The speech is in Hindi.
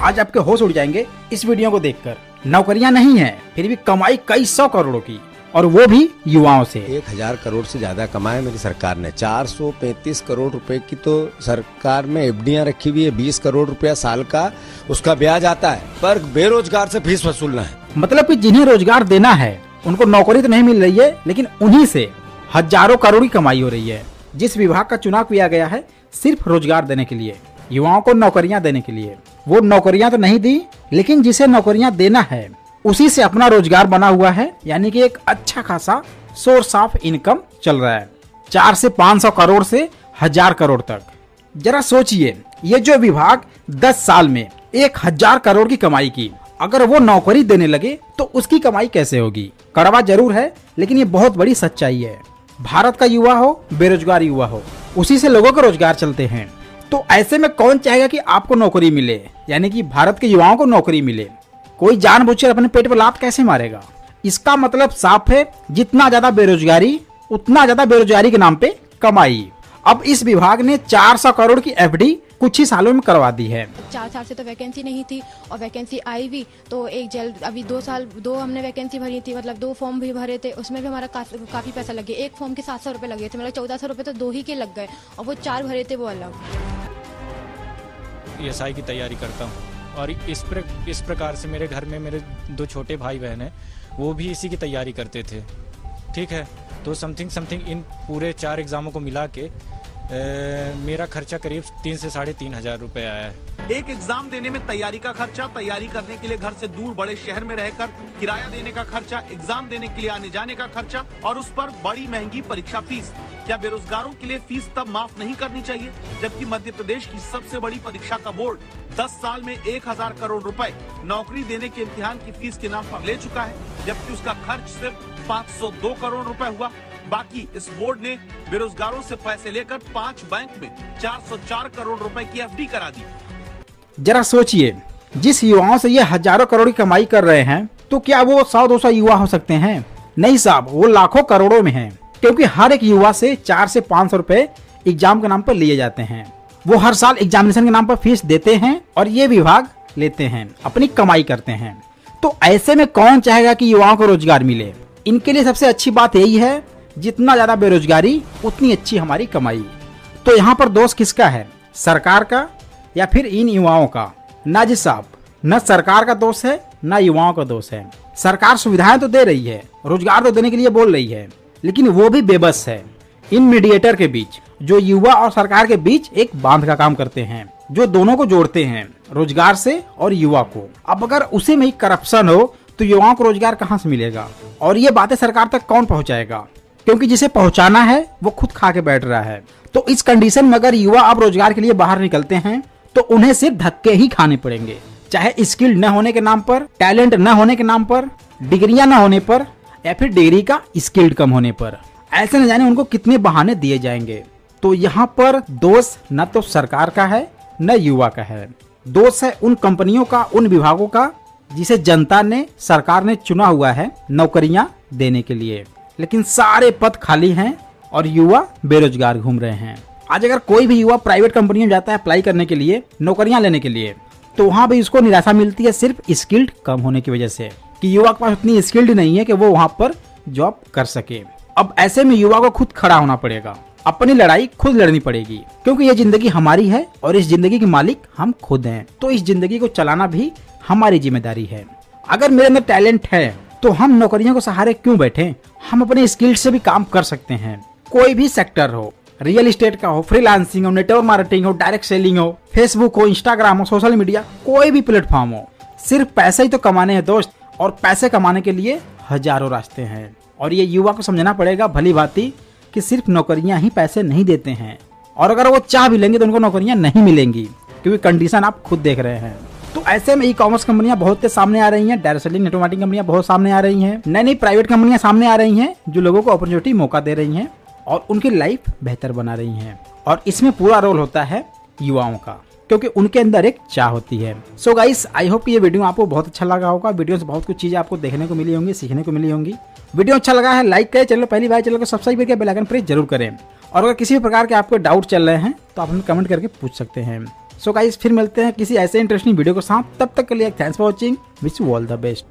आज आपके होश उड़ जाएंगे इस वीडियो को देखकर। नौकरियां नहीं है, फिर भी कमाई कई 100 करोड़ों की, और वो भी युवाओं से। 1000 करोड़ से ज्यादा कमाए मेरी सरकार ने। 435 करोड़ रुपए की तो सरकार में एफडीआं रखी हुई है। 20 करोड़ रुपया साल का उसका ब्याज आता है, पर बेरोजगार से फीस वसूलना है। मतलब कि जिन्हें रोजगार देना है उनको नौकरी तो नहीं मिल रही है, लेकिन उन्हीं से हजारों करोड़ की कमाई हो रही है। जिस विभाग का चुनाव किया गया है सिर्फ रोजगार देने के लिए, युवाओं को नौकरियां देने के लिए, वो नौकरियां तो नहीं दी, लेकिन जिसे नौकरियां देना है उसी से अपना रोजगार बना हुआ है। यानी कि एक अच्छा खासा सोर्स ऑफ इनकम चल रहा है। 4 से 500 करोड़ से 1000 करोड़ तक। जरा सोचिए, ये जो विभाग 10 साल में 1000 करोड़ की कमाई की, अगर वो नौकरी देने लगे तो उसकी कमाई कैसे होगी। कड़वा जरूर है, लेकिन ये बहुत बड़ी सच्चाई है। भारत का युवा हो, बेरोजगार युवा हो, उसी से लोगों का रोजगार चलते हैं। तो ऐसे में कौन चाहेगा कि आपको नौकरी मिले, यानी कि भारत के युवाओं को नौकरी मिले। कोई जानबूझकर अपने पेट पर लात कैसे मारेगा। इसका मतलब साफ है, जितना ज्यादा बेरोजगारी उतना ज्यादा बेरोजगारी के नाम पे कमाई। अब इस विभाग ने 400 करोड़ की एफडी कुछ ही सालों में करवा दी है। 4 साल से तो वैकेंसी नहीं थी, और वैकेंसी आई भी तो एक जल्द अभी 2 हमने वैकेंसी भरी थी, मतलब 2 फॉर्म भी भरे थे, उसमें भी हमारा काफी पैसा लगे। एक फॉर्म के 700 रुपए लगे थे, मतलब 1400 रुपए तो 2 ही के लग गए, और वो 4 भरे थे वो अलग। एसआई की तैयारी करता हूँ, और इस प्रकार से मेरे घर में मेरे 2 छोटे भाई बहन हैं, वो भी इसी की तैयारी करते थे। ठीक है, तो समथिंग इन पूरे 4 एग्जामों को मिला के मेरा खर्चा करीब 3 से 3,500 रुपए आया है। एक एग्जाम देने में तैयारी का खर्चा, तैयारी करने के लिए घर से दूर बड़े शहर में रहकर किराया देने का खर्चा, एग्जाम देने के लिए आने जाने का खर्चा, और उस पर बड़ी महंगी परीक्षा फीस। क्या बेरोजगारों के लिए फीस तब माफ नहीं करनी चाहिए, जबकि मध्य प्रदेश की सबसे बड़ी परीक्षा का बोर्ड 10 साल में 1000 करोड़ रुपए नौकरी देने के इम्तिहान की फीस के नाम पर ले चुका है, जबकि उसका खर्च सिर्फ 502 करोड़ रुपए हुआ। बाकी इस बोर्ड ने बेरोजगारों से पैसे लेकर 5 बैंक में 404 करोड़ रुपए की एफडी करा दी। जरा सोचिए, जिस युवाओं से ये हजारों करोड़ की कमाई कर रहे हैं, तो क्या वो 100-200 युवा हो सकते हैं? नहीं साहब, वो लाखों करोड़ों में हैं, क्योंकि हर एक युवा से 4 से 500 रुपए एग्जाम के नाम पर लिए जाते हैं। वो हर साल एग्जामिनेशन के नाम पर फीस देते हैं, और ये विभाग लेते हैं, अपनी कमाई करते हैं। तो ऐसे में कौन चाहेगा कि युवाओं को रोजगार मिले। इनके लिए सबसे अच्छी बात यही है, जितना ज्यादा बेरोजगारी उतनी अच्छी हमारी कमाई। तो यहाँ पर दोष किसका है, सरकार का या फिर इन युवाओं का? ना जी साहब, न सरकार का दोष है ना युवाओं का दोष है। सरकार सुविधाएं तो दे रही है, रोजगार तो देने के लिए बोल रही है, लेकिन वो भी बेबस है। इन मीडिएटर के बीच, जो युवा और सरकार के बीच एक बांध का काम करते हैं, जो दोनों को जोड़ते हैं, रोजगार से और युवा को। अब अगर उसी में ही करप्शन हो तो युवाओं को रोजगार कहाँ से मिलेगा, और ये बातें सरकार तक कौन पहुंचाएगा, क्योंकि जिसे पहुंचाना है वो खुद खा के बैठ रहा है। तो इस कंडीशन में अगर युवा अब रोजगार के लिए बाहर निकलते हैं तो उन्हें सिर्फ धक्के ही खाने पड़ेंगे, चाहे स्किल न होने के नाम पर, टैलेंट न होने के नाम पर, डिग्रियां न होने पर, या फिर डिग्री का स्किल्ड कम होने पर। ऐसे न जाने उनको कितने बहाने दिए जाएंगे। तो यहाँ पर दोष न तो सरकार का है न युवा का है, दोष है उन कंपनियों का, उन विभागों का जिसे जनता ने, सरकार ने चुना हुआ है नौकरियां देने के लिए। लेकिन सारे पद खाली हैं और युवा बेरोजगार घूम रहे हैं। आज अगर कोई भी युवा प्राइवेट कंपनी में जाता है अप्लाई करने के लिए, नौकरियां लेने के लिए, तो वहां भी उसको निराशा मिलती है, सिर्फ स्किल्ड कम होने की वजह से, कि युवा के पास उतनी स्किल्ड नहीं है कि वो वहां पर जॉब कर सके। अब ऐसे में युवा को खुद खड़ा होना पड़ेगा, अपनी लड़ाई खुद लड़नी पड़ेगी, क्योंकि ये जिंदगी हमारी है और इस जिंदगी के मालिक हम खुद हैं। तो इस जिंदगी को चलाना भी हमारी जिम्मेदारी है। अगर मेरे अंदर टैलेंट है तो हम नौकरियों को सहारे क्यों बैठे, हम अपने स्किल से भी काम कर सकते हैं। कोई भी सेक्टर हो, रियल एस्टेट का हो, फ्रीलांसिंग हो, नेटवर्क मार्केटिंग हो, डायरेक्ट सेलिंग हो, फेसबुक हो, इंस्टाग्राम हो, सोशल मीडिया, कोई भी प्लेटफॉर्म हो, सिर्फ पैसे ही तो कमाने हैं दोस्त, और पैसे कमाने के लिए हजारों रास्ते हैं। और ये युवा को समझना पड़ेगा भली भांति कि सिर्फ नौकरियां ही पैसे नहीं देते हैं, और अगर वो चाह भी लेंगे तो उनको नौकरियां नहीं मिलेंगी, क्योंकि कंडीशन आप खुद देख रहे हैं। तो ऐसे में ई कॉमर्स कंपनियां बहुत सामने आ रही हैं, डायरेक्ट सेलिंग, नेटवर्क मार्केटिंग कंपनियां बहुत सामने आ रही हैं, नई नई प्राइवेट कंपनियां सामने आ रही हैं, जो लोगों को अपॉर्चुनिटी मौका दे रही हैं और उनकी लाइफ बेहतर बना रही हैं। और इसमें पूरा रोल होता है युवाओं का, क्योंकि उनके अंदर एक चाह होती है। सो गाइस, आई होप ये वीडियो आपको बहुत अच्छा लगा होगा। वीडियो से बहुत कुछ चीजें आपको देखने को मिली होंगी, सीखने को मिली होंगी। वीडियो अच्छा लगा है लाइक करें, चैनल पहली बार चैनल को सब्सक्राइब करके बेल आइकन प्रेस जरूर करें। और अगर किसी भी प्रकार के आपको डाउट चल रहे हैं तो आप हमें कमेंट करके पूछ सकते हैं। सो गाइस फिर मिलते हैं किसी ऐसे इंटरेस्टिंग वीडियो के साथ, तब तक के लिए thanks for watching, wish you all the best.